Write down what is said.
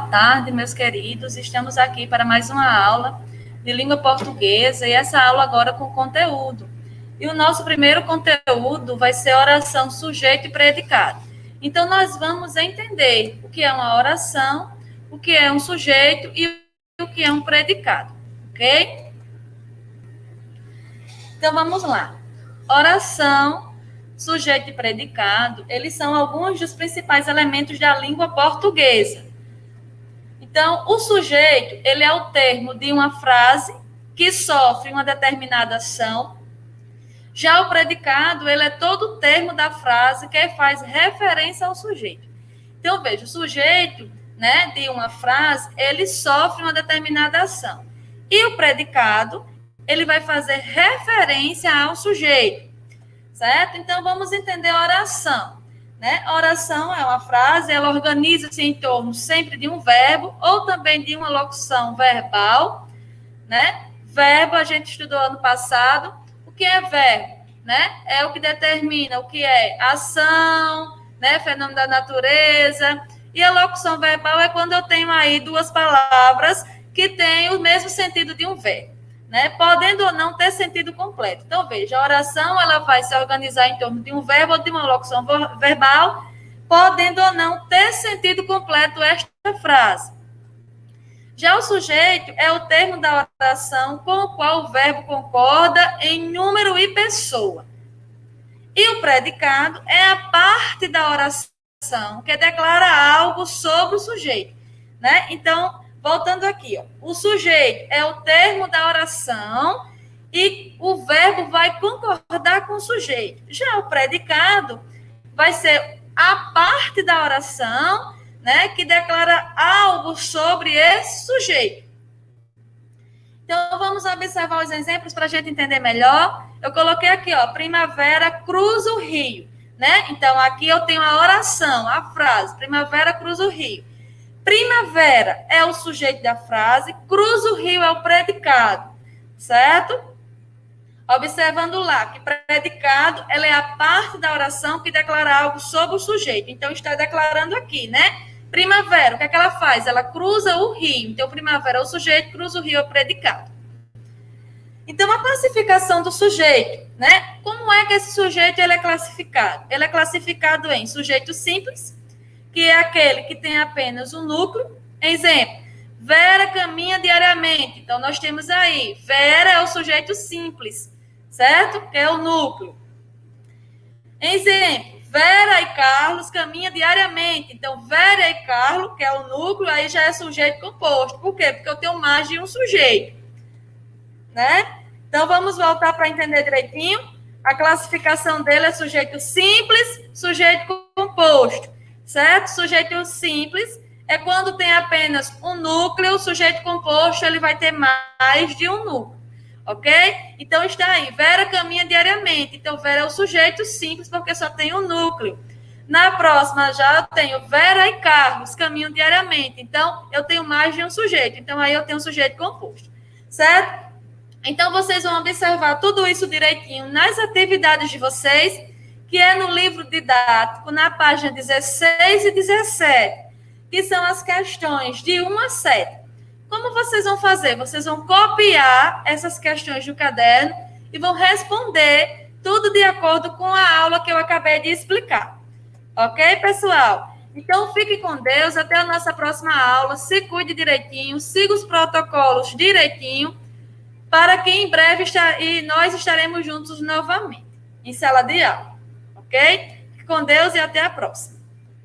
tarde, meus queridos. Estamos aqui para mais uma aula de língua portuguesa e essa aula agora com conteúdo. E o nosso primeiro conteúdo vai ser oração, sujeito e predicado. Então, nós vamos entender o que é uma oração, o que é um sujeito e o que é um predicado, ok? Então, vamos lá. Oração, sujeito e predicado, eles são alguns dos principais elementos da língua portuguesa. Então, o sujeito, ele é o termo de uma frase que sofre uma determinada ação. Já o predicado, ele é todo o termo da frase que faz referência ao sujeito. Então, veja, o sujeito, né, de uma frase, ele sofre uma determinada ação. E o predicado, ele vai fazer referência ao sujeito, certo? Então, vamos entender a oração, né? A oração é uma frase, ela organiza-se em torno sempre de um verbo ou também de uma locução verbal, né? Verbo, a gente estudou ano passado. O que é verbo, né? É o que determina o que é ação, né? Fenômeno da natureza. E a locução verbal é quando eu tenho aí duas palavras que têm o mesmo sentido de um verbo, né? Podendo ou não ter sentido completo. Então, veja, a oração ela vai se organizar em torno de um verbo ou de uma locução verbal, podendo ou não ter sentido completo esta frase. Já o sujeito é o termo da oração com o qual o verbo concorda em número e pessoa. E o predicado é a parte da oração que declara algo sobre o sujeito, né? Então, voltando aqui, ó, o sujeito é o termo da oração e o verbo vai concordar com o sujeito. Já o predicado vai ser a parte da oração, né, que declara algo sobre esse sujeito. Então, vamos observar os exemplos para a gente entender melhor. Eu coloquei aqui, ó, primavera cruza o rio, né? Então, aqui eu tenho a oração, a frase, primavera cruza o rio. Primavera é o sujeito da frase, cruza o rio é o predicado, certo? Observando lá que predicado, ela é a parte da oração que declara algo sobre o sujeito. Então, está declarando aqui, né? Primavera, o que é que ela faz? Ela cruza o rio. Então, primavera é o sujeito, cruza o rio é o predicado. Então, a classificação do sujeito, né? Como é que esse sujeito ele é classificado? Ele é classificado em sujeito simples, que é aquele que tem apenas um núcleo. Exemplo, Vera caminha diariamente. Então, nós temos aí, Vera é o sujeito simples, certo? Que é o núcleo. Exemplo, Vera e Carlos caminham diariamente. Então, Vera e Carlos, que é o núcleo, aí já é sujeito composto. Por quê? Porque eu tenho mais de um sujeito, né? Então, vamos voltar para entender direitinho. A classificação dele é sujeito simples, sujeito composto, certo? Sujeito simples é quando tem apenas um núcleo, sujeito composto, ele vai ter mais de um núcleo, ok? Então, está aí, Vera caminha diariamente. Então, Vera é o sujeito simples, porque só tem um núcleo. Na próxima, já tenho Vera e Carlos caminham diariamente. Então, eu tenho mais de um sujeito. Então, aí eu tenho um sujeito composto, certo? Então, vocês vão observar tudo isso direitinho nas atividades de vocês, que é no livro didático, na página 16 e 17, que são as questões de 1 a 7. Como vocês vão fazer? Vocês vão copiar essas questões do caderno e vão responder tudo de acordo com a aula que eu acabei de explicar. Ok, pessoal? Então, fique com Deus. Até a nossa próxima aula. Se cuide direitinho. Siga os protocolos direitinho, para que em breve nós estaremos juntos novamente, em sala de aula. Ok? Fique com Deus e até a próxima.